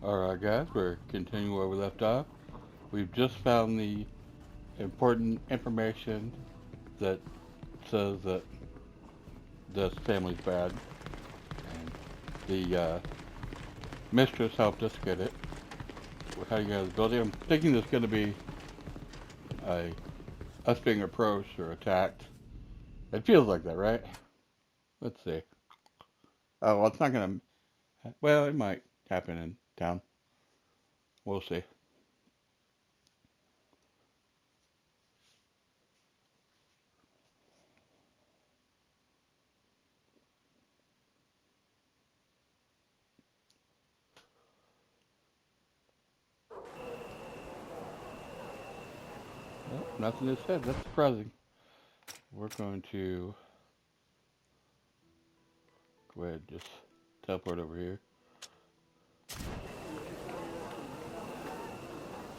Alright guys, we're continuing where we left off. We've just found the important information that says that this family's bad. And the mistress helped us get it. We're heading out of the building. I'm thinking there's going to be us being approached or attacked. It feels like that, right? Let's see. Oh, well, it's not going to... Well, it might happen in town. We'll see. Well, nothing is said. That's surprising. We're going to go ahead and just teleport over here.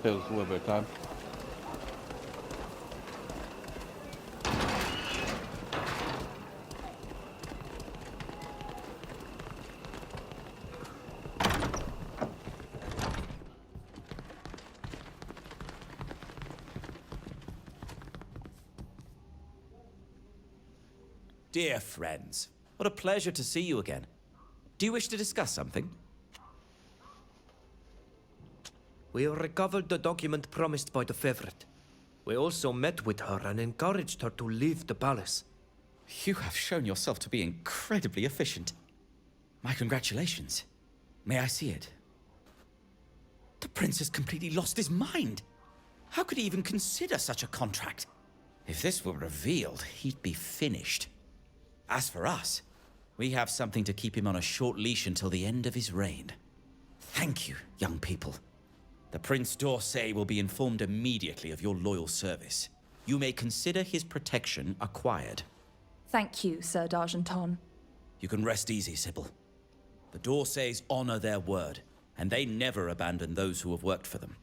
Save us a little bit of time. Dear friends, what a pleasure to see you again. Do you wish to discuss something? We recovered the document promised by the favorite. We also met with her and encouraged her to leave the palace. You have shown yourself to be incredibly efficient. My congratulations. May I see it? The prince has completely lost his mind. How could he even consider such a contract? If this were revealed, he'd be finished. As for us, we have something to keep him on a short leash until the end of his reign. Thank you, young people. The Prince d'Orsay will be informed immediately of your loyal service. You may consider his protection acquired. Thank you, Sir d'Argenton. You can rest easy, Sybil. The d'Orsays honor their word, and they never abandon those who have worked for them.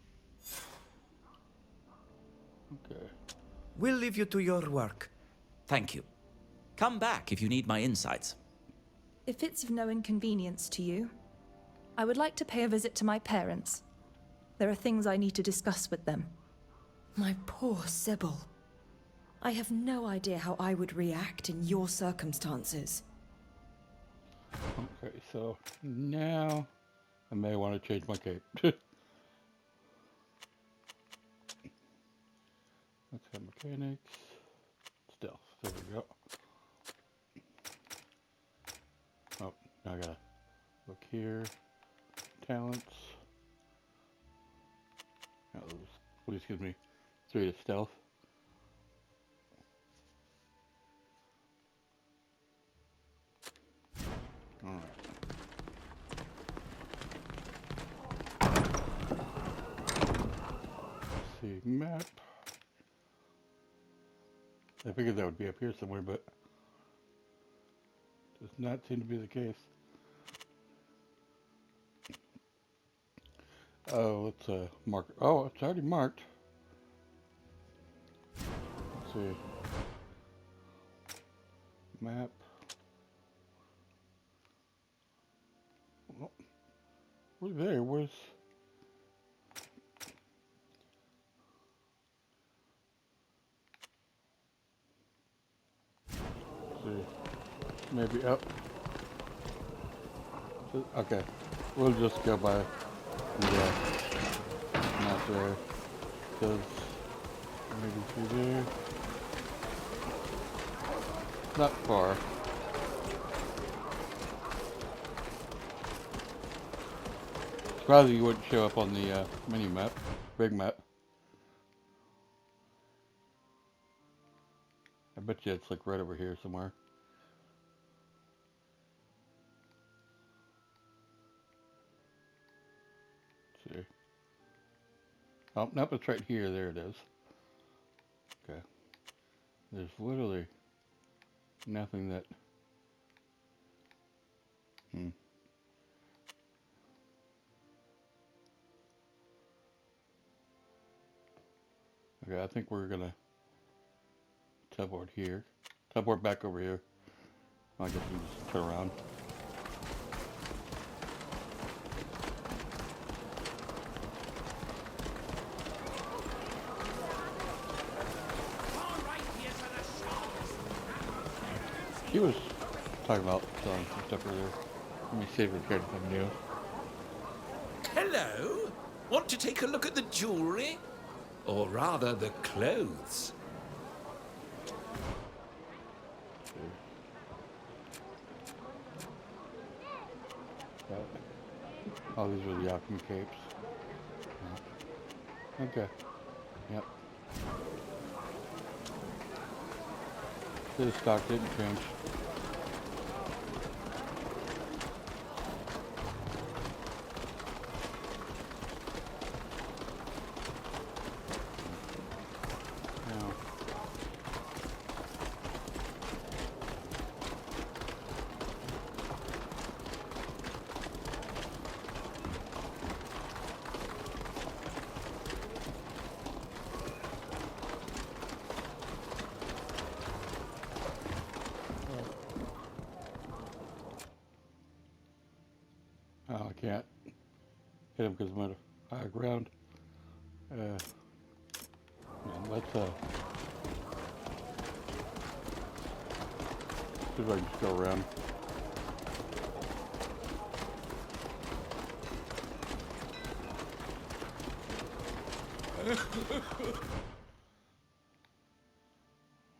Okay. We'll leave you to your work. Thank you. Come back if you need my insights. If it's of no inconvenience to you, I would like to pay a visit to my parents. There are things I need to discuss with them. My poor Sybil. I have no idea how I would react in your circumstances. Okay, so now I may want to change my cape. Let's have mechanics. Stealth. There we go. Oh, now I gotta look here. Talents. Oh, please give me 3 to stealth. Alright. Let's see, map. I figured that would be up here somewhere, but does not seem to be the case. Oh, let's mark. Oh, it's already marked. Let's see. Map. Oh, we're there. Where's? Let's see. Maybe up. Okay. We'll just go by. Yeah, not there, because maybe through there, not far. Surprising you wouldn't show up on the mini map, big map. I bet you it's like right over here somewhere. Let's see. Oh, nope, it's right here. There it is. Okay. There's literally nothing that... Okay, I think we're gonna teleport here. Teleport back over here. I guess we can just turn around. was talking about selling some stuff earlier. Let me see if we got anything new. Hello? Want to take a look at the jewelry? Or rather, the clothes? Oh, these are the alchemy capes. Okay. Yep. The stock didn't change. No. Oh, I can't hit him because I'm at a high ground. Man, let's see if I can just go around.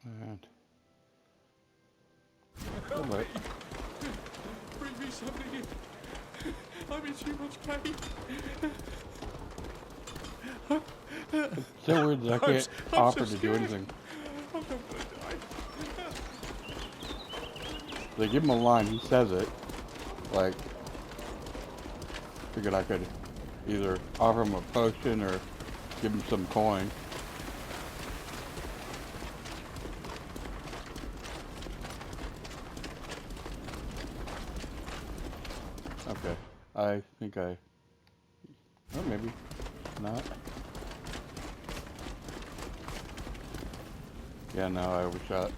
And oh, wait. Bring me something. I'm in too much pain. It's so weird that I can't offer to do anything. They give him a line, he says it. Like, figured I could either offer him a potion or give him some coin. Okay, I think oh, maybe not. Yeah, no, I overshot.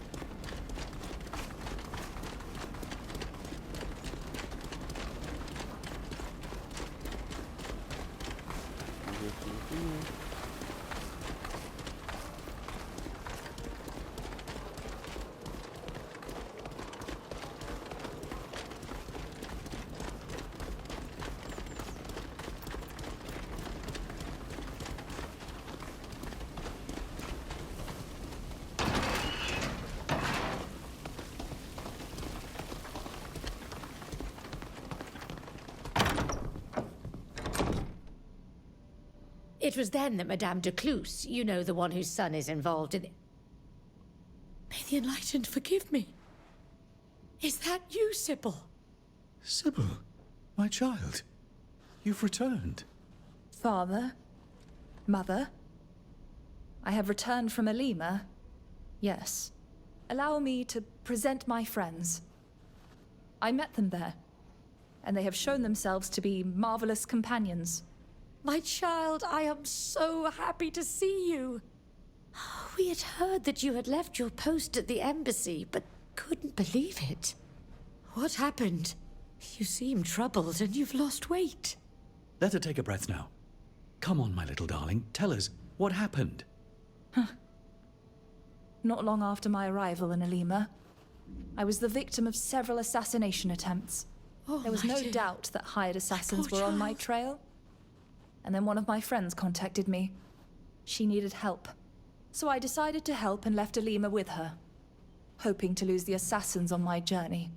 It was then that Madame de Cluse, you know, the one whose son is involved in... May the Enlightened forgive me. Is that you, Sybil? Sybil, my child, you've returned. Father? Mother? I have returned from Alima. Yes. Allow me to present my friends. I met them there, and they have shown themselves to be marvelous companions. My child, I am so happy to see you. We had heard that you had left your post at the embassy, but couldn't believe it. What happened? You seem troubled and you've lost weight. Let her take a breath now. Come on, my little darling, tell us what happened. Not long after my arrival in Alima, I was the victim of several assassination attempts. Oh, There was my no dear. doubt that hired assassins poor were on my child. trail. And then one of my friends contacted me. She needed help. So I decided to help and left Alima with her, hoping to lose the assassins on my journey.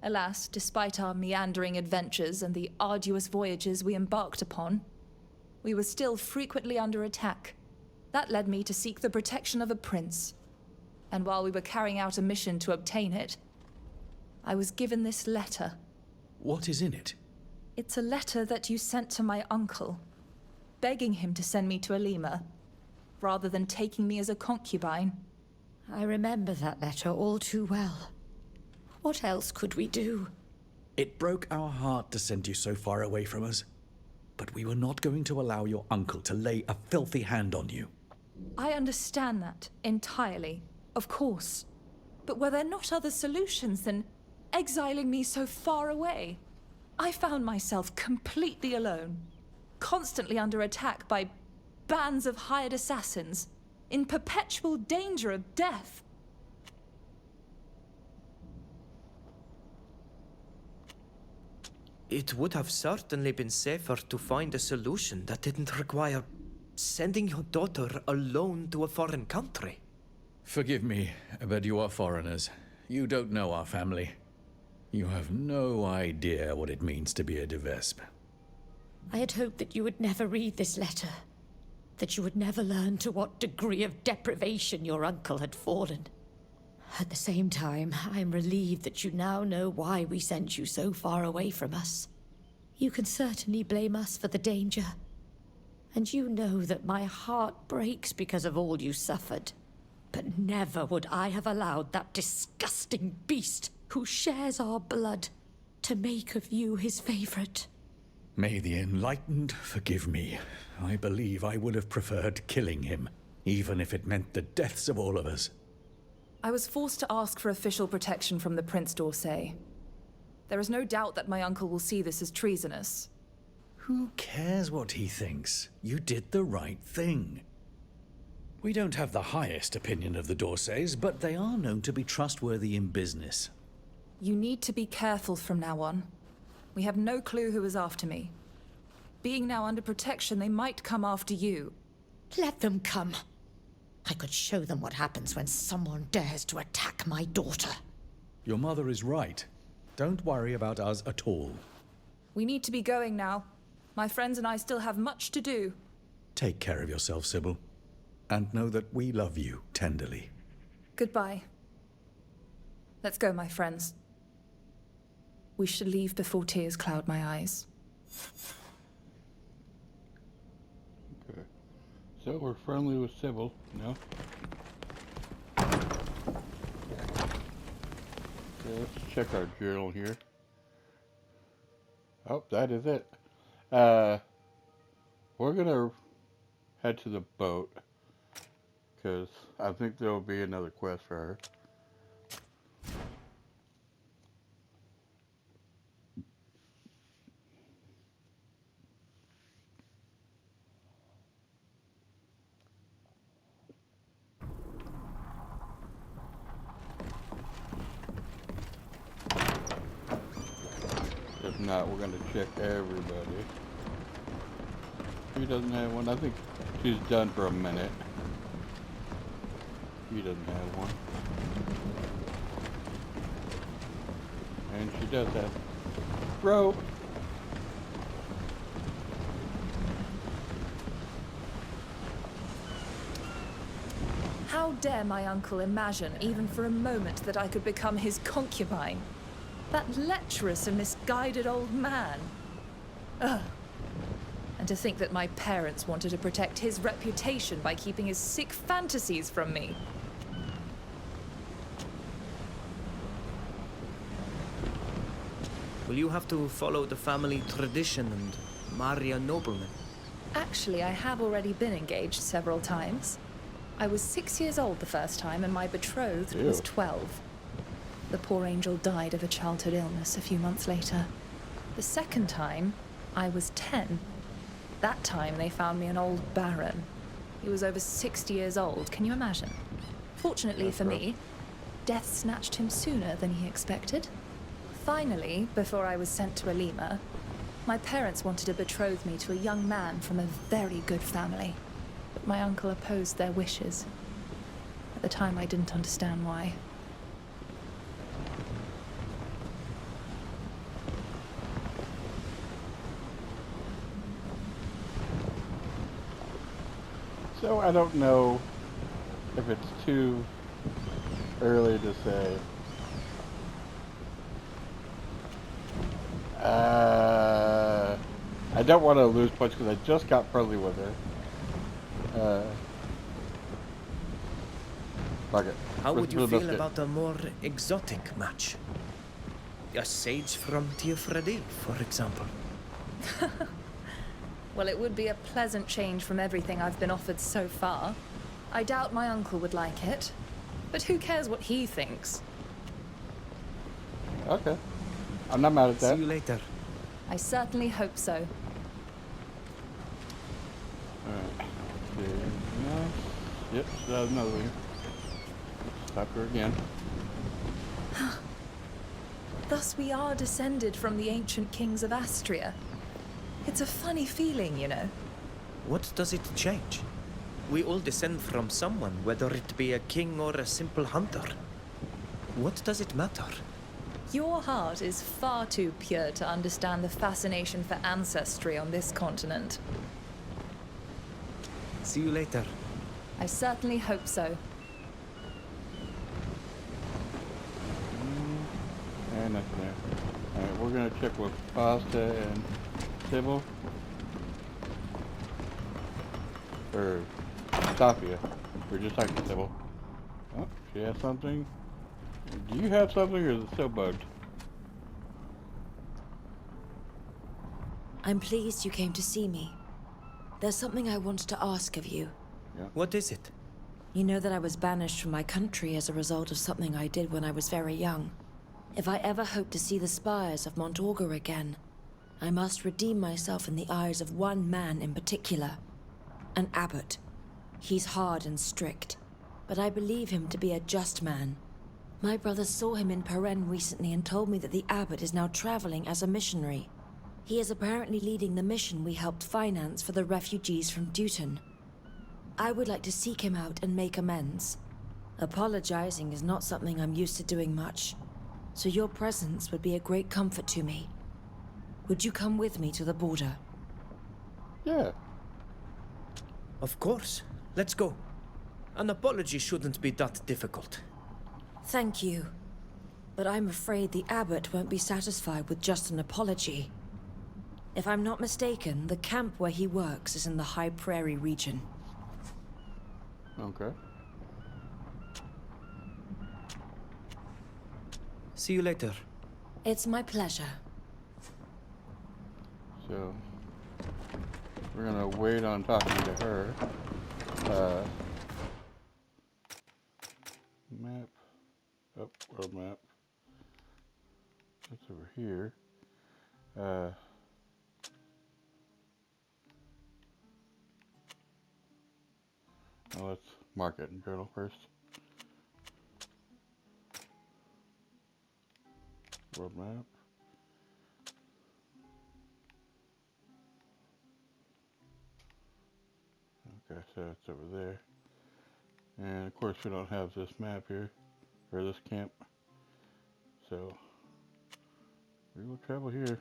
Alas, despite our meandering adventures and the arduous voyages we embarked upon, we were still frequently under attack. That led me to seek the protection of a prince. And while we were carrying out a mission to obtain it, I was given this letter. What is in it? It's a letter that you sent to my uncle, begging him to send me to Alima, rather than taking me as a concubine. I remember that letter all too well. What else could we do? It broke our heart to send you so far away from us. But we were not going to allow your uncle to lay a filthy hand on you. I understand that entirely, of course. But were there not other solutions than exiling me so far away? I found myself completely alone, constantly under attack by bands of hired assassins, in perpetual danger of death. It would have certainly been safer to find a solution that didn't require sending your daughter alone to a foreign country. Forgive me, but you are foreigners. You don't know our family. You have no idea what it means to be a de Vespe. I had hoped that you would never read this letter. That you would never learn to what degree of deprivation your uncle had fallen. At the same time, I am relieved that you now know why we sent you so far away from us. You can certainly blame us for the danger. And you know that my heart breaks because of all you suffered. But never would I have allowed that disgusting beast who shares our blood to make of you his favorite. May the enlightened forgive me. I believe I would have preferred killing him, even if it meant the deaths of all of us. I was forced to ask for official protection from the Prince d'Orsay. There is no doubt that my uncle will see this as treasonous. Who cares what he thinks? You did the right thing. We don't have the highest opinion of the d'Orsays, but they are known to be trustworthy in business. You need to be careful from now on. We have no clue who is after me. Being now under protection, they might come after you. Let them come. I could show them what happens when someone dares to attack my daughter. Your mother is right. Don't worry about us at all. We need to be going now. My friends and I still have much to do. Take care of yourself, Sybil. And know that we love you tenderly. Goodbye. Let's go, my friends. We should leave before tears cloud my eyes. Okay. So we're friendly with Sybil, no? Okay, let's check our journal here. Oh, that is it. We're gonna head to the boat, because I think there will be another quest for her. If not, we're going to check everybody. She doesn't have one. I think she's done for a minute. She doesn't have one. And she does have rope. How dare my uncle imagine, even for a moment, that I could become his concubine? That lecherous and misguided old man. Ugh. And to think that my parents wanted to protect his reputation by keeping his sick fantasies from me. Will you have to follow the family tradition and marry a nobleman? Actually, I have already been engaged several times. I was 6 years old the first time, and my betrothed was 12. The poor angel died of a childhood illness a few months later. The second time, I was 10. That time, they found me an old baron. He was over 60 years old, can you imagine? Fortunately for me, death snatched him sooner than he expected. Finally, before I was sent to Alima, my parents wanted to betroth me to a young man from a very good family. But my uncle opposed their wishes. At the time, I didn't understand why. So I don't know if it's too early to say. I don't want to lose points because I just got friendly with her. Fuck it. How would you Let's feel get- about a more exotic match? A sage from Tiafredi, for example. Well, it would be a pleasant change from everything I've been offered so far. I doubt my uncle would like it. But who cares what he thinks? Okay. I'm not mad at See that. you later. I certainly hope so. Alright. No. Yep, so that was another one. Stop her again. Thus we are descended from the ancient kings of Astria. It's a funny feeling, you know. What does it change? We all descend from someone, whether it be a king or a simple hunter. What does it matter? Your heart is far too pure to understand the fascination for ancestry on this continent. See you later. I certainly hope so. And nothing there. Alright, we're gonna check with Pasta and Sybil. Or Tapia. Or just like Sybil. Oh, she has something. Do you have something, or is it so bugged? I'm pleased you came to see me. There's something I wanted to ask of you. Yeah. What is it? You know that I was banished from my country as a result of something I did when I was very young. If I ever hope to see the spires of Mont Augur again, I must redeem myself in the eyes of one man in particular. An abbot. He's hard and strict, but I believe him to be a just man. My brother saw him in Peren recently and told me that the abbot is now traveling as a missionary. He is apparently leading the mission we helped finance for the refugees from Duton. I would like to seek him out and make amends. Apologizing is not something I'm used to doing much, so your presence would be a great comfort to me. Would you come with me to the border? Yeah. Of course. Let's go. An apology shouldn't be that difficult. Thank you. But I'm afraid the abbot won't be satisfied with just an apology. If I'm not mistaken, the camp where he works is in the High Prairie region. Okay. See you later. It's my pleasure. So we're gonna wait on talking to her. Map. Oh, world map. That's over here. Well, let's mark it in journal first. World map. Okay, so it's over there. And of course we don't have this map here, or this camp. So we will travel here.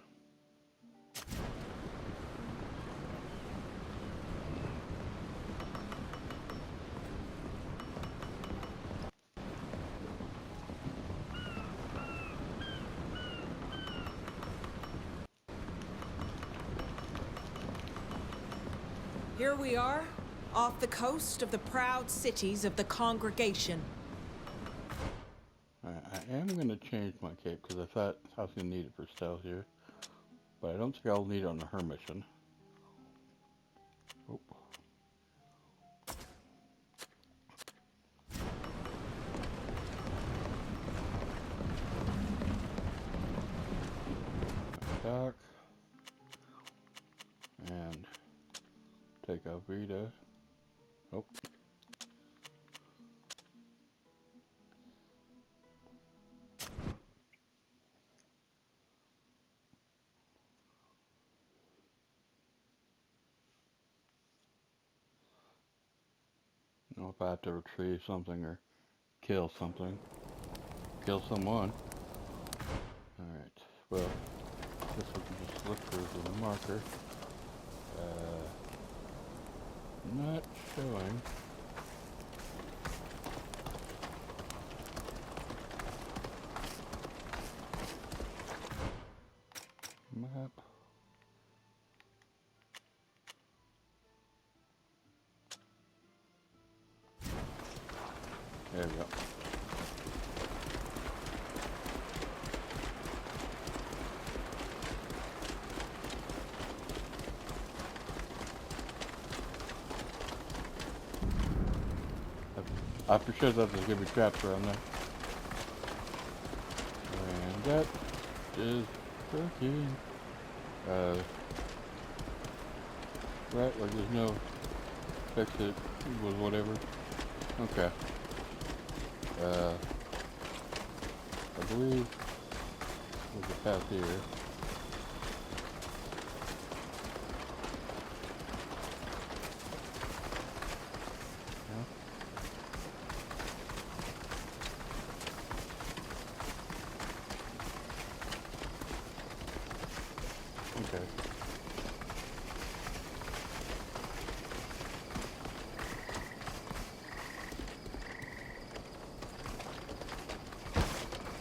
Here we are, off the coast of the proud cities of the Congregation. I am going to change my cape because I thought I was going to need it for stealth here. But I don't think I'll need it on her mission. Oh. Dock. And take out Vita. Oh. Know if I have to retrieve something or kill something. Kill someone. Alright, well, I guess we can just look for the marker. Not showing. Map. There we go. I for sure thought there's gonna be traps around there. And that is working. Right, like there's no fix it with whatever. Okay. I believe There's a path here. Okay.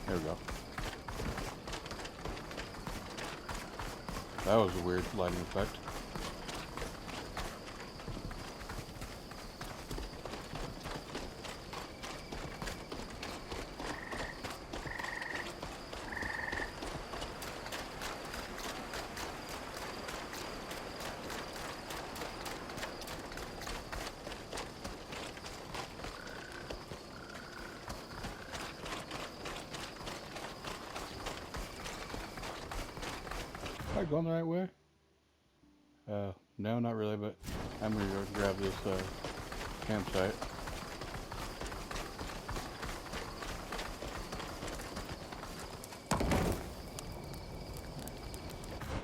There we go. That was a weird lighting effect. Am I going the right way? No, not really, but I'm gonna go grab this campsite.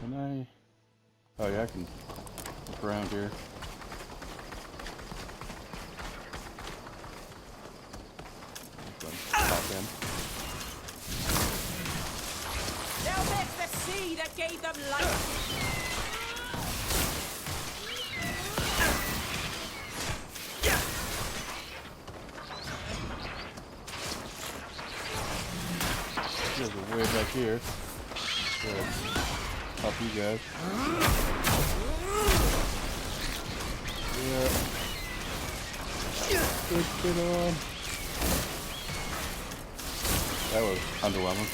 Can I? Oh yeah, I can look around here. Pop in. Now there's the sea that gave them life. There's a way back here. Good. Help you guys. Yeah. Stick it on. That was underwhelming.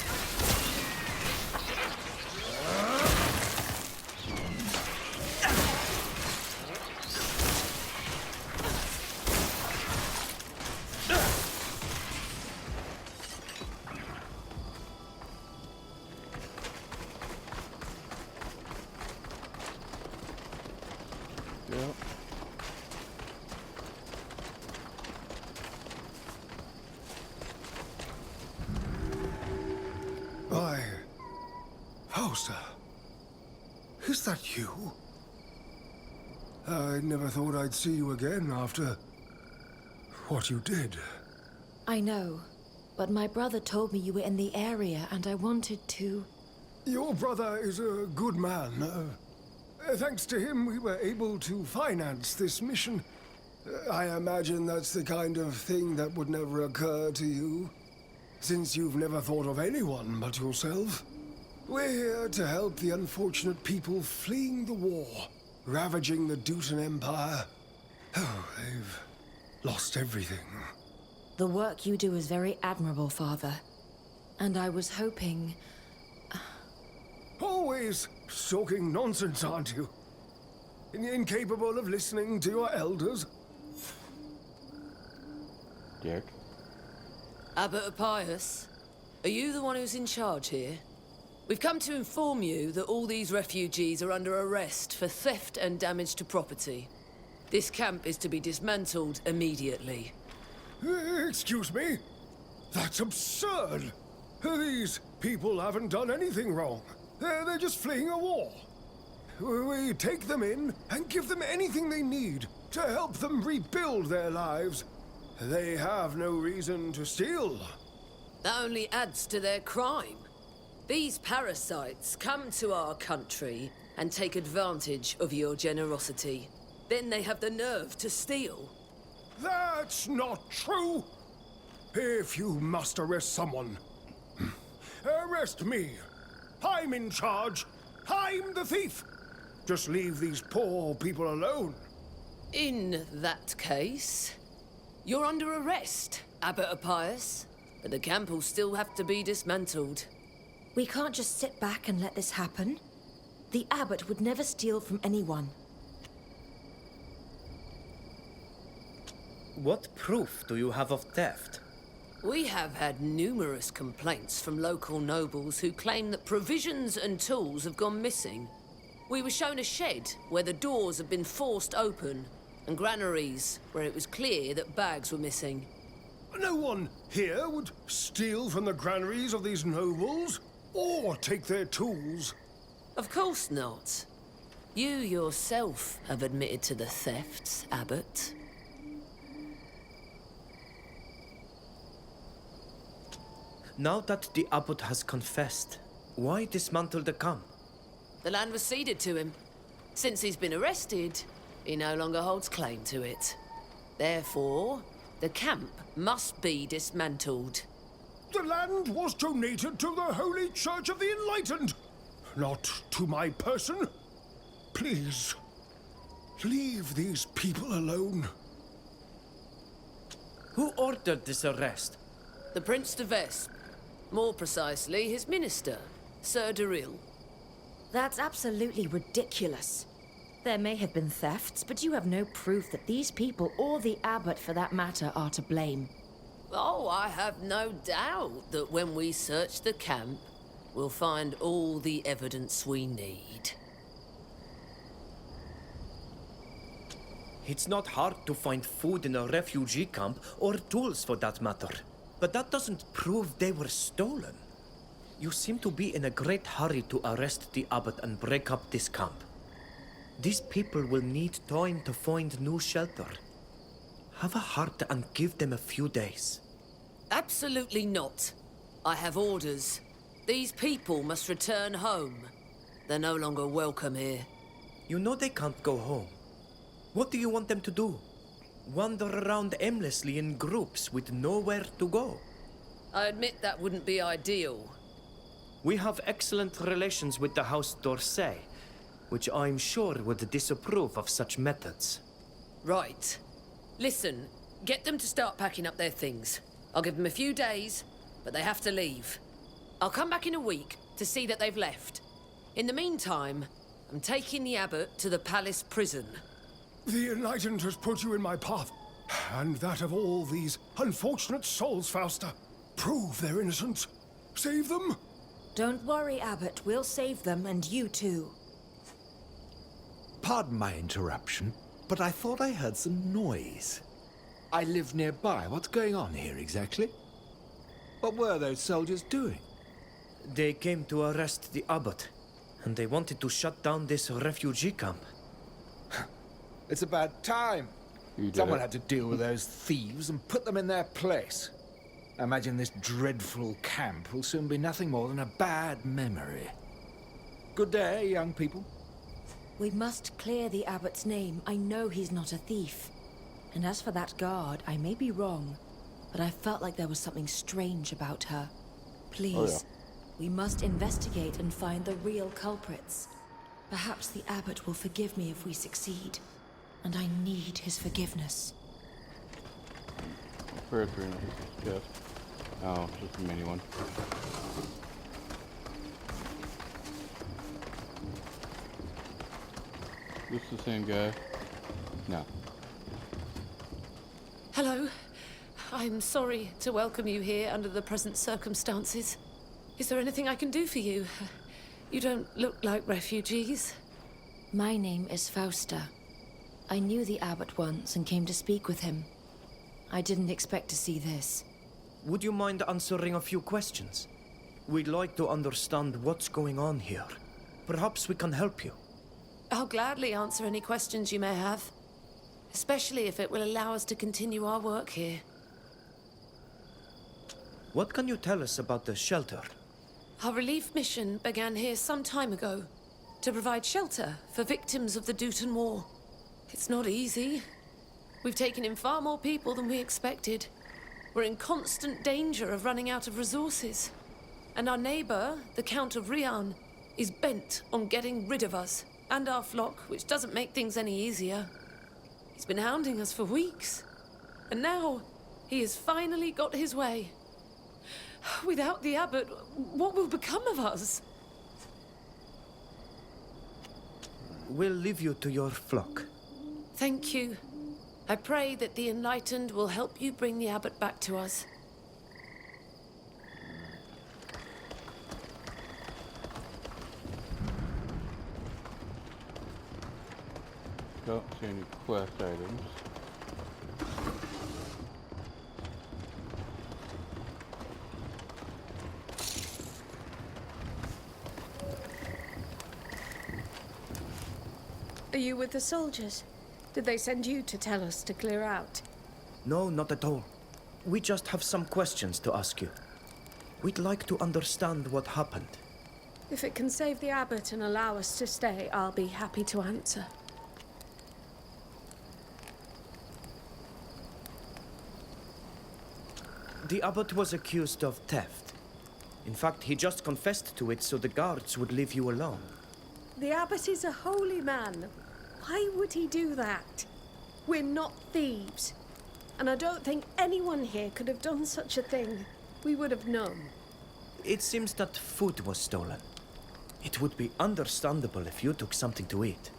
Yep. Fausta, is that you? I never thought I'd see you again after what you did. I know, but my brother told me you were in the area and I wanted to... Your brother is a good man. Thanks to him, we were able to finance this mission. I imagine that's the kind of thing that would never occur to you, since you've never thought of anyone but yourself. We're here to help the unfortunate people fleeing the war, ravaging the Dutan Empire. Oh, they've lost everything. The work you do is very admirable, Father. And I was hoping... Always talking nonsense, aren't you? Incapable of listening to your elders? Derek? Abbot Appius, are you the one who's in charge here? We've come to inform you that all these refugees are under arrest for theft and damage to property. This camp is to be dismantled immediately. Excuse me? That's absurd! These people haven't done anything wrong. They're just fleeing a war. We take them in and give them anything they need to help them rebuild their lives. They have no reason to steal. That only adds to their crime. These parasites come to our country and take advantage of your generosity. Then they have the nerve to steal. That's not true! If you must arrest someone, arrest me. I'm in charge. I'm the thief. Just leave these poor people alone. In that case, you're under arrest, Abbot Appius. But the camp will still have to be dismantled. We can't just sit back and let this happen. The abbot would never steal from anyone. What proof do you have of theft? We have had numerous complaints from local nobles who claim that provisions and tools have gone missing. We were shown a shed where the doors have been forced open, and granaries where it was clear that bags were missing. No one here would steal from the granaries of these nobles. or take their tools. Of course not. You yourself have admitted to the thefts, Abbot. Now that the abbot has confessed, why dismantle the camp? The land was ceded to him. Since he's been arrested, he no longer holds claim to it. Therefore, the camp must be dismantled. The land was donated to the Holy Church of the Enlightened, not to my person. Please, leave these people alone. Who ordered this arrest? The Prince de Vespe. More precisely, his minister, Sir Duril. That's absolutely ridiculous. There may have been thefts, but you have no proof that these people, or the abbot for that matter, are to blame. Oh, I have no doubt that when we search the camp, we'll find all the evidence we need. It's not hard to find food in a refugee camp, or tools for that matter. But that doesn't prove they were stolen. You seem to be in a great hurry to arrest the abbot and break up this camp. These people will need time to find new shelter. Have a heart and give them a few days. Absolutely not. I have orders. These people must return home. They're no longer welcome here. You know they can't go home. What do you want them to do? Wander around aimlessly in groups with nowhere to go? I admit that wouldn't be ideal. We have excellent relations with the House d'Orsay, which I'm sure would disapprove of such methods. Right. Listen, get them to start packing up their things. I'll give them a few days, but they have to leave. I'll come back in a week to see that they've left. In the meantime, I'm taking the abbot to the palace prison. The Enlightened has put you in my path, and that of all these unfortunate souls, Fausta. Prove their innocence. Save them. Don't worry, Abbot. We'll save them, and you too. Pardon my interruption, but I thought I heard some noise. I live nearby. What's going on here exactly? What were those soldiers doing? They came to arrest the abbot, and they wanted to shut down this refugee camp. It's about time. Someone had to deal with those thieves and put them in their place. I imagine this dreadful camp will soon be nothing more than a bad memory. Good day, young people. We must clear the abbot's name. I know he's not a thief. And as for that guard, I may be wrong, but I felt like there was something strange about her. Please, we must investigate and find the real culprits. Perhaps the abbot will forgive me if we succeed. And I need his forgiveness. Where's your chest? Oh, just a mini one. This the same guy? No. Hello. I'm sorry to welcome you here under the present circumstances. Is there anything I can do for you? You don't look like refugees. My name is Fausta. I knew the abbot once and came to speak with him. I didn't expect to see this. Would you mind answering a few questions? We'd like to understand what's going on here. Perhaps we can help you. I'll gladly answer any questions you may have, especially if it will allow us to continue our work here. What can you tell us about the shelter? Our relief mission began here some time ago, to provide shelter for victims of the Dutan War. It's not easy. We've taken in far more people than we expected. We're in constant danger of running out of resources. And our neighbor, the Count of Rian, is bent on getting rid of us and our flock, which doesn't make things any easier. He's been hounding us for weeks. And now, he has finally got his way. Without the abbot, what will become of us? We'll leave you to your flock. Thank you. I pray that the Enlightened will help you bring the abbot back to us. Don't see any quest items. with the soldiers? Did they send you to tell us to clear out? No, not at all. We just have some questions to ask you. We'd like to understand what happened. If it can save the abbot and allow us to stay, I'll be happy to answer. The abbot was accused of theft. In fact, he just confessed to it so the guards would leave you alone. The abbot is a holy man. Why would he do that? We're not thieves. And I don't think anyone here could have done such a thing. We would have known. It seems that food was stolen. It would be understandable if you took something to eat.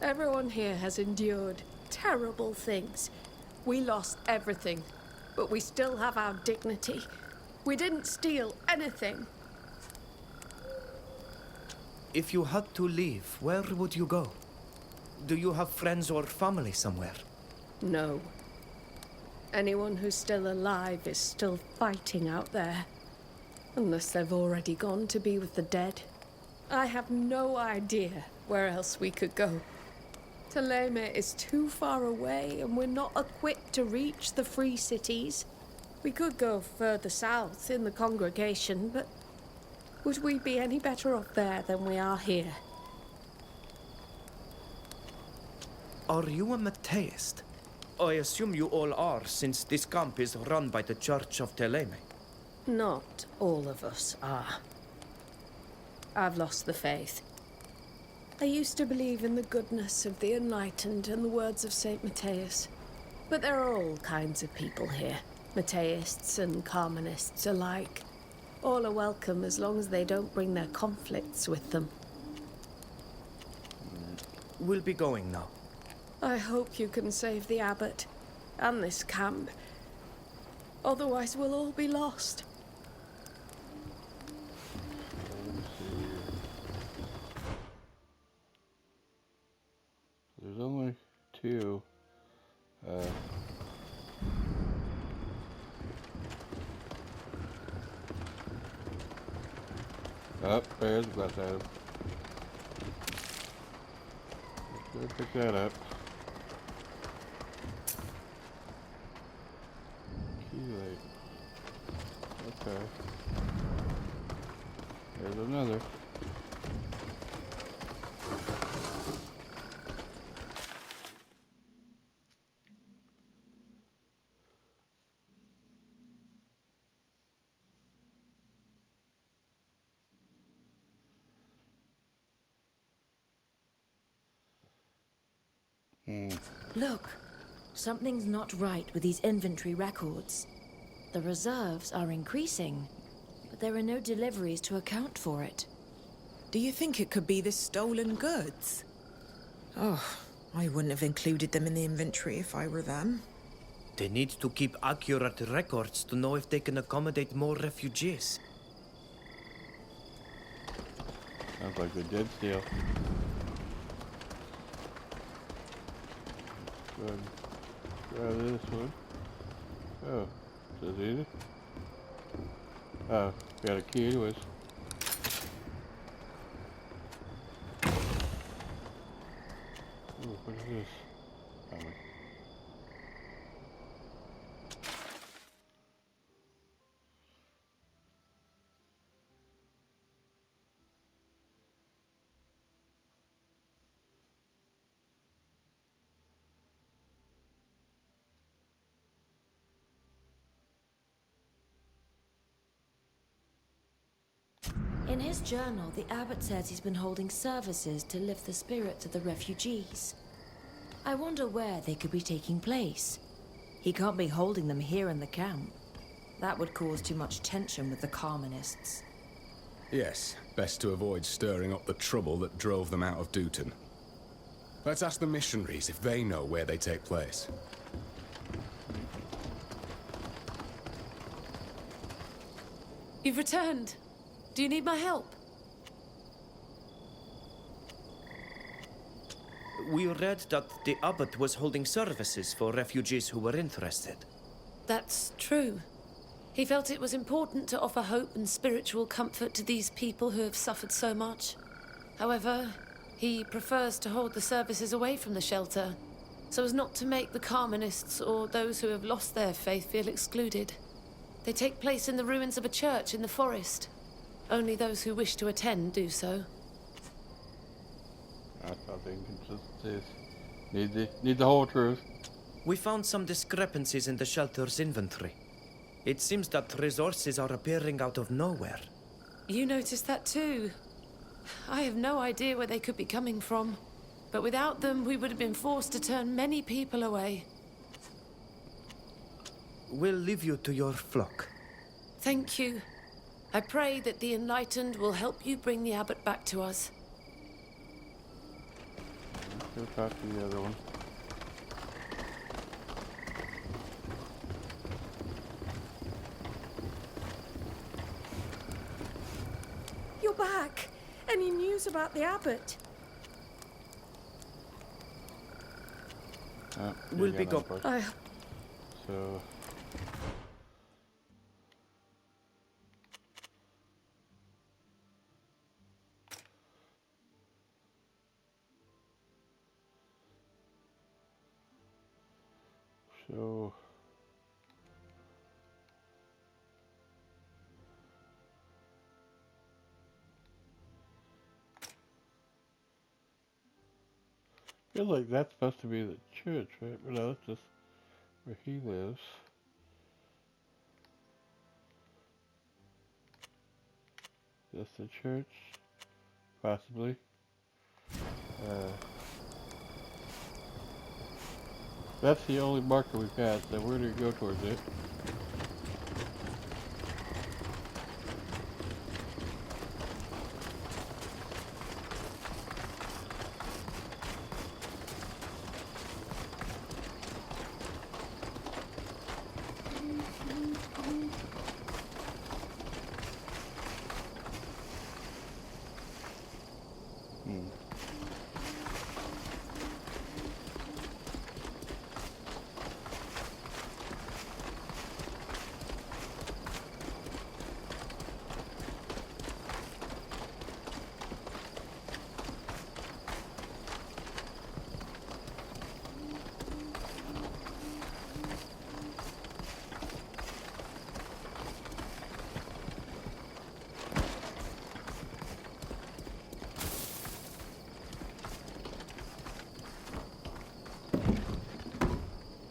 Everyone here has endured terrible things. We lost everything, but we still have our dignity. We didn't steal anything. If you had to leave, where would you go? Do you have friends or family somewhere? No. Anyone who's still alive is still fighting out there. Unless they've already gone to be with the dead. I have no idea where else we could go. Teleme is too far away, and we're not equipped to reach the free cities. We could go further south in the congregation, but would we be any better off there than we are here? Are you a Mateist? I assume you all are, since this camp is run by the Church of Teleme. Not all of us are. I've lost the faith. I used to believe in the goodness of the enlightened and the words of St. Matthias. But there are all kinds of people here, Matthists and Carmenists alike. All are welcome as long as they don't bring their conflicts with them. We'll be going now. I hope you can save the abbot and this camp. Otherwise we'll all be lost. There's only two. Oh, there's the glass item. Let's go pick that up. Key light. Okay. There's another. Look, something's not right with these inventory records. The reserves are increasing, but there are no deliveries to account for it. Do you think it could be the stolen goods? Oh, I wouldn't have included them in the inventory if I were them. They need to keep accurate records to know if they can accommodate more refugees. Sounds like they did steal. Good. Grab this one. Oh, is this easy? Oh, got a key anyways. Ooh, what is this? In his journal, the abbot says he's been holding services to lift the spirits of the refugees. I wonder where they could be taking place. He can't be holding them here in the camp. That would cause too much tension with the Carmenists. Yes, best to avoid stirring up the trouble that drove them out of Dooton. Let's ask the missionaries if they know where they take place. You've returned. Do you need my help? We read that the abbot was holding services for refugees who were interested. That's true. He felt it was important to offer hope and spiritual comfort to these people who have suffered so much. However, He prefers to hold the services away from the shelter, so as not to make the Carmenists or those who have lost their faith feel excluded. They take place in the ruins of a church in the forest. Only those who wish to attend do so. I thought the inconsistencies. Need the whole truth. We found some discrepancies in the shelter's inventory. It seems that resources are appearing out of nowhere. You noticed that too. I have no idea where they could be coming from. But without them, we would have been forced to turn many people away. We'll leave you to your flock. Thank you. I pray that the Enlightened will help you bring the abbot back to us. Let's go talk to the other one. You're back. Any news about the abbot? We'll be go. So. I feel like that's supposed to be the church, right? But no, that's just where he lives. Just the church, possibly. That's the only marker we've had, so we're going to go towards it.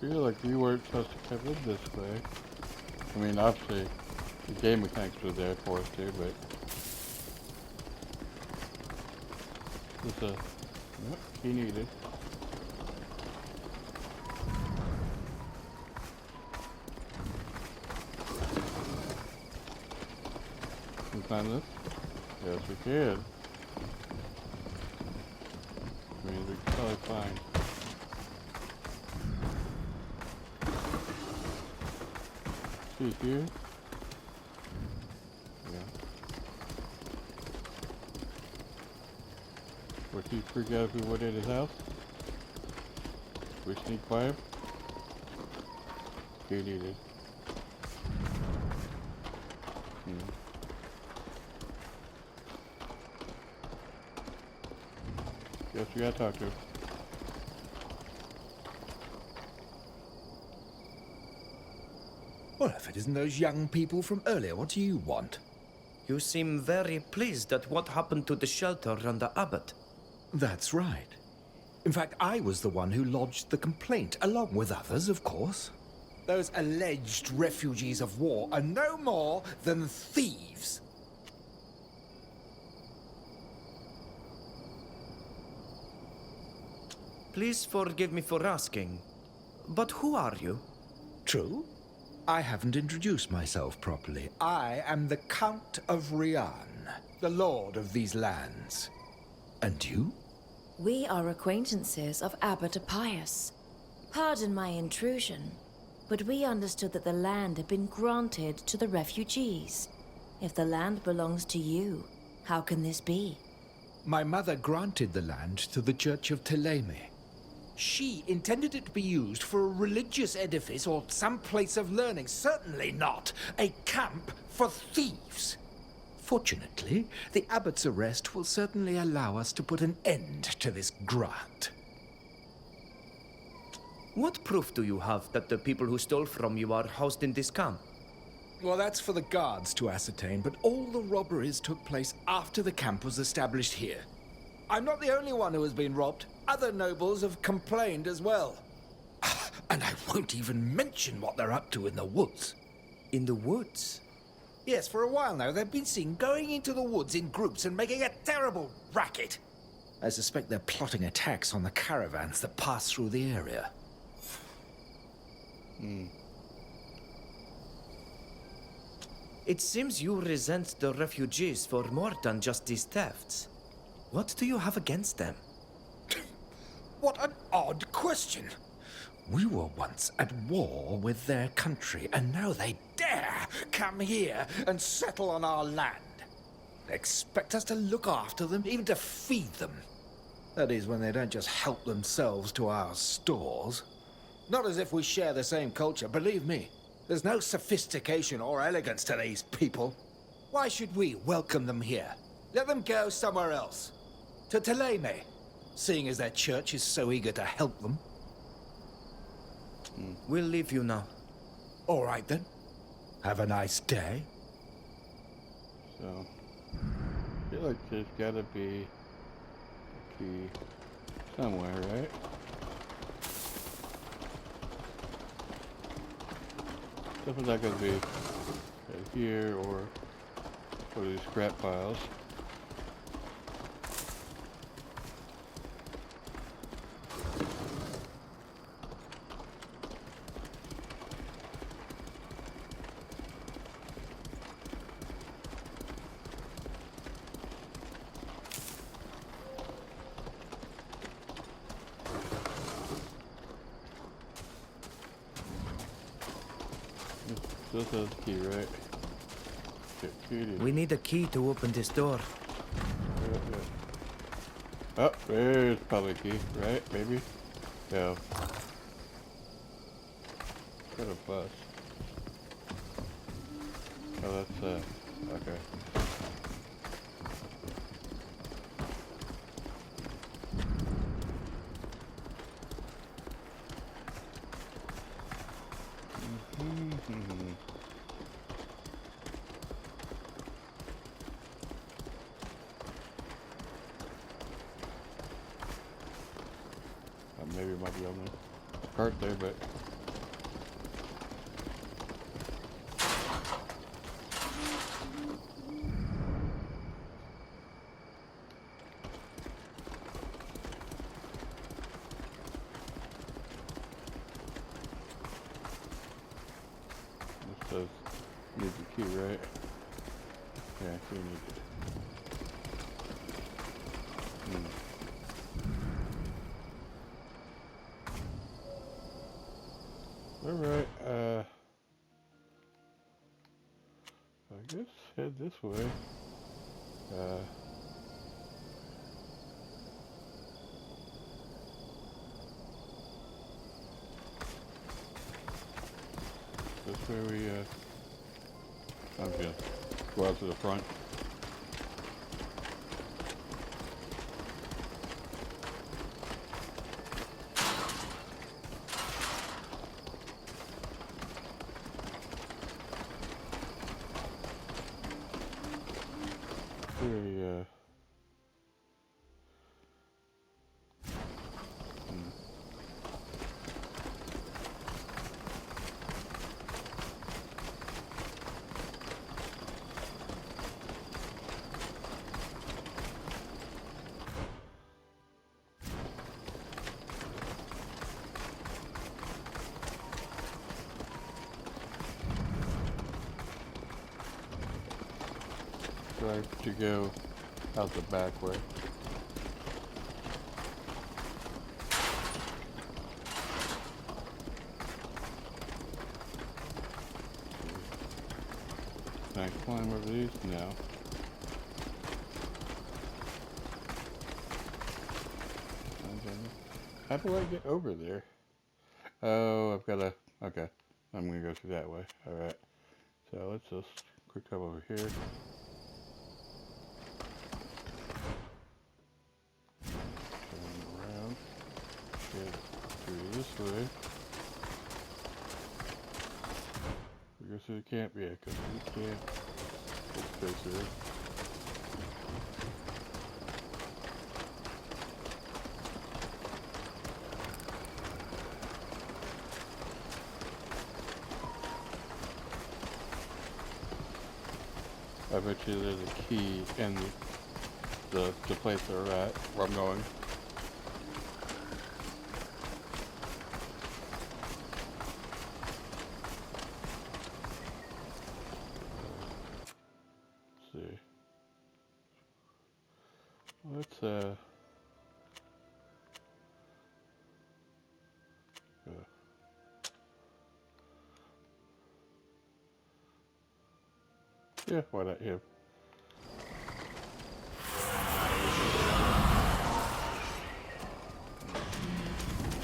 I feel like you weren't supposed to come in this way. I mean, obviously, the game mechanics were there for us too, but... Just key needed. Can we climb this? Yes, we can. I mean, we can probably find... See here? Yeah. Would he freak out if we went in his house? We sneak by him? He needed. Guess we gotta talk to him. Well, if it isn't those young people from earlier, what do you want? You seem very pleased at what happened to the shelter and the abbot. That's right. In fact, I was the one who lodged the complaint, along with others, of course. Those alleged refugees of war are no more than thieves. Please forgive me for asking, but who are you? True. I haven't introduced myself properly. I am the Count of Rian, the lord of these lands. And you? We are acquaintances of Abbot Appius. Pardon my intrusion, but we understood that the land had been granted to the refugees. If the land belongs to you, how can this be? My mother granted the land to the Church of Teleme. She intended it to be used for a religious edifice or some place of learning. Certainly not a camp for thieves. Fortunately, the abbot's arrest will certainly allow us to put an end to this graft. What proof do you have that the people who stole from you are housed in this camp? Well, that's for the guards to ascertain, but all the robberies took place after the camp was established here. I'm not the only one who has been robbed. Other nobles have complained as well. And I won't even mention what they're up to in the woods. In the woods? Yes, for a while now, they've been seen going into the woods in groups and making a terrible racket. I suspect they're plotting attacks on the caravans that pass through the area. It seems you resent the refugees for more than just these thefts. What do you have against them? What an odd question. We were once at war with their country, and now they dare come here and settle on our land. They expect us to look after them, even to feed them. That is, when they don't just help themselves to our stores. Not as if we share the same culture, believe me. There's no sophistication or elegance to these people. Why should we welcome them here? Let them go somewhere else. To Teleme, seeing as their church is so eager to help them. We'll leave you now. All right then. Have a nice day. So, I feel like there's gotta be a key somewhere, right? Definitely not gonna be right here or these scrap piles. This has the key, right? We need a key to open this door. Oh, there's probably a key, right? Maybe? Yeah. Got a bus. Oh, that's, okay. Maybe it might be on the cart there, but this says need the key, right? Yeah, key needs it. Alright, I guess head this way. This where we, I'm gonna go out to the front. Try to go out the back way. Can I climb over these? No. How do I get over there? Oh, I've got to, okay. I'm going to go through that way. Alright. So let's just quick come over here. through this way. I guess it can't be because we can't go through. I bet you there's a key in the place they're at, where I'm going. Let's see. Let's yeah, why not him?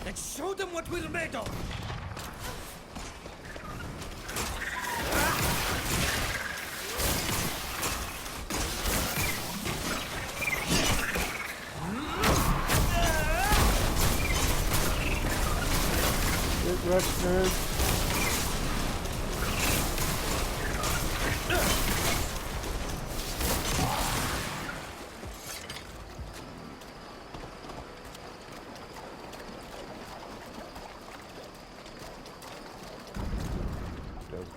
Let's show them what we're made of! Get wrecked, nerd.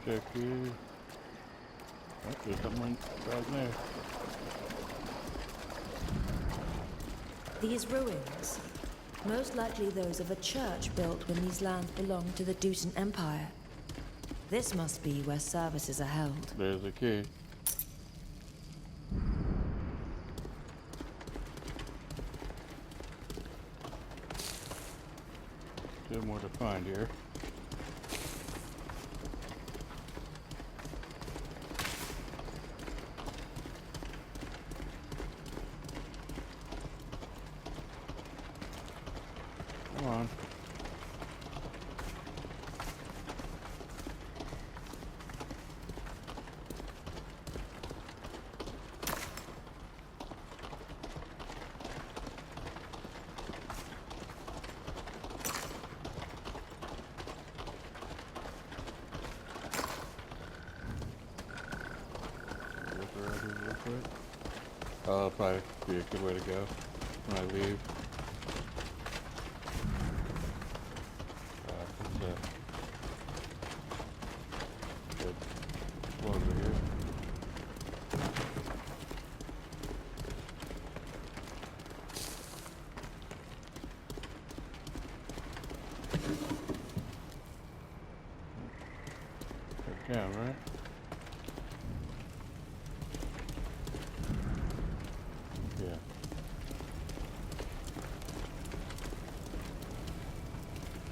Check here. Oh, there's someone right there. These ruins, most likely those of a church built when these lands belonged to the Dutan Empire. This must be where services are held. There's a key. Still more to find here. Come on. That'll probably be a good way to go when I leave. Good. Over here. Back down, right? Yeah.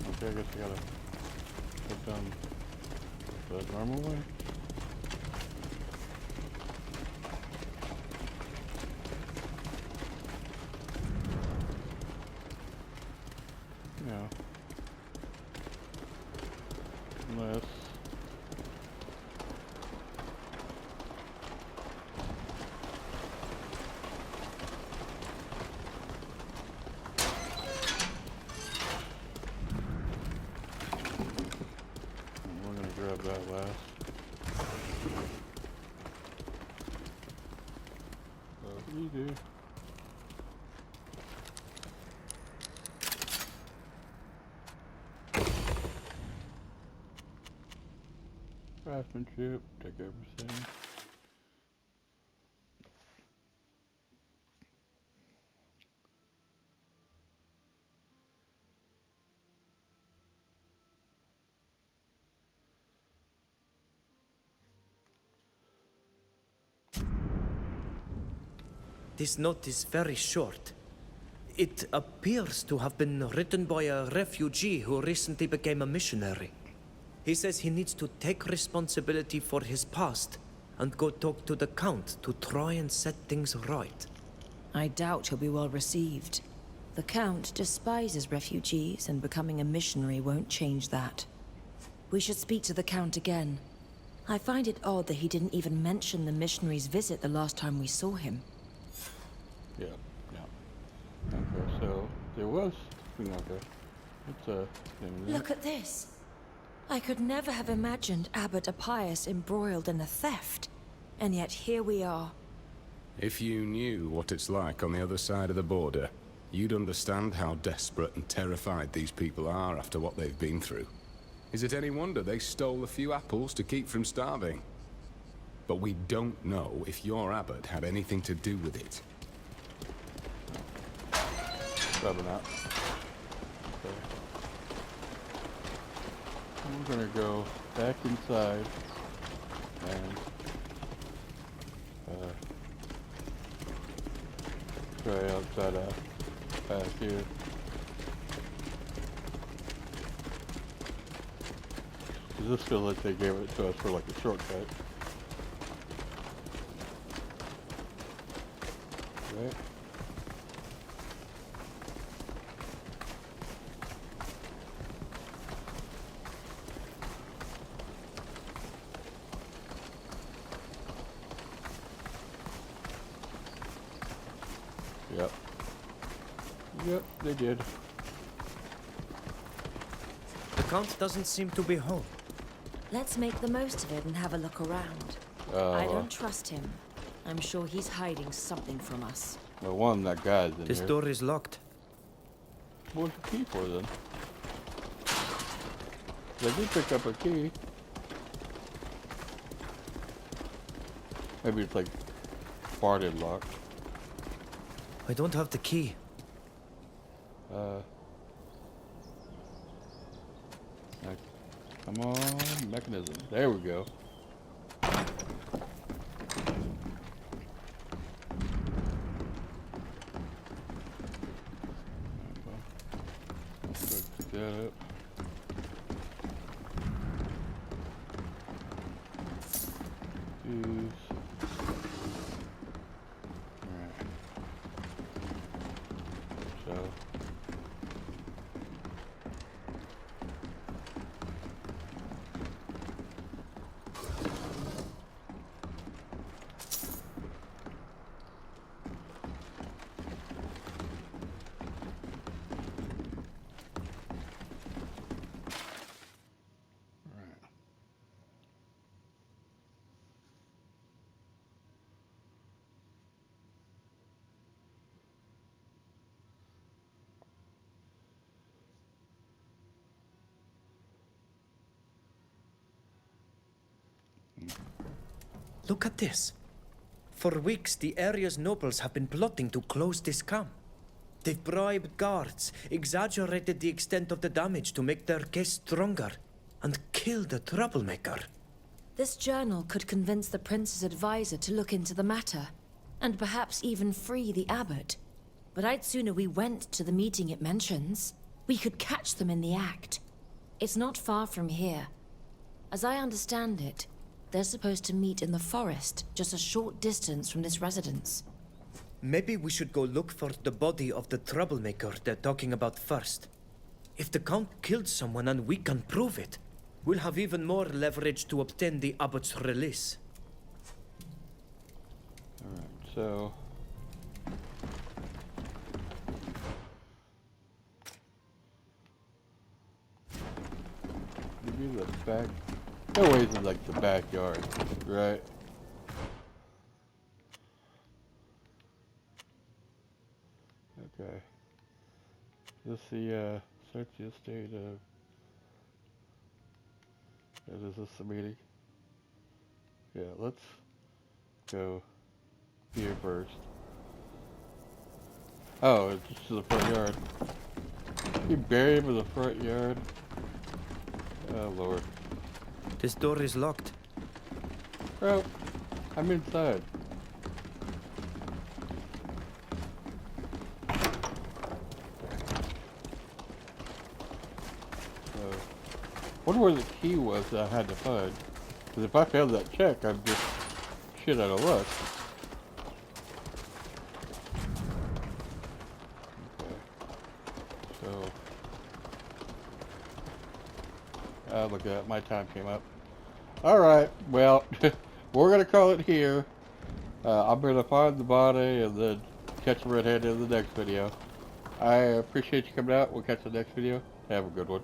Okay, I guess I gotta put down the normal way. Yeah. Unless grab that last. You do. Craftsmanship, take everything. This note is very short. It appears to have been written by a refugee who recently became a missionary. He says he needs to take responsibility for his past and go talk to the Count to try and set things right. I doubt he'll be well received. The Count despises refugees, and becoming a missionary won't change that. We should speak to the Count again. I find it odd that he didn't even mention the missionary's visit the last time we saw him. Yeah, yeah. Okay, so there was, okay. It's a... Look at this. I could never have imagined Abbot Appius embroiled in a theft. And yet here we are. If you knew what it's like on the other side of the border, you'd understand how desperate and terrified these people are after what they've been through. Is it any wonder they stole a few apples to keep from starving? But we don't know if your abbot had anything to do with it. Probably not. Okay. I'm gonna go back inside and try outside path here. Does this feel like they gave it to us for like a shortcut? Right? Yep. Yep, they did. The Count doesn't seem to be home. Let's make the most of it and have a look around. I don't trust him. I'm sure he's hiding something from us. Well, one, that guy's in This here. door is locked. What's the key for then? They did pick up a key. Maybe it's like farted locked. I don't have the key. Come on, mechanism. There we go. Let's pick that up. Use. Alright. So. Look at this. For weeks, the area's nobles have been plotting to close this camp. They've bribed guards, exaggerated the extent of the damage to make their case stronger, and killed the troublemaker. This journal could convince the prince's advisor to look into the matter, and perhaps even free the abbot. But I'd sooner we went to the meeting it mentions. We could catch them in the act. It's not far from here. As I understand it, they're supposed to meet in the forest, just a short distance from this residence. Maybe we should go look for the body of the troublemaker they're talking about first. If the Count killed someone and we can prove it, we'll have even more leverage to obtain the abbot's release. Alright, so... maybe the back... no ways in like the backyard, right? Okay. This the search the estate of... is this the meeting? Yeah, let's go here first. Oh, it's just to the front yard. You bury him in the front yard? Oh lord. This door is locked. Bro, I'm inside. So, wonder where the key was that I had to find. Because if I failed that check, I'm just shit out of luck. Okay. So, look at that, my time came up. Alright, well, we're going to call it here. I'm going to find the body and then catch the redhead in the next video. I appreciate you coming out. We'll catch you next video. Have a good one.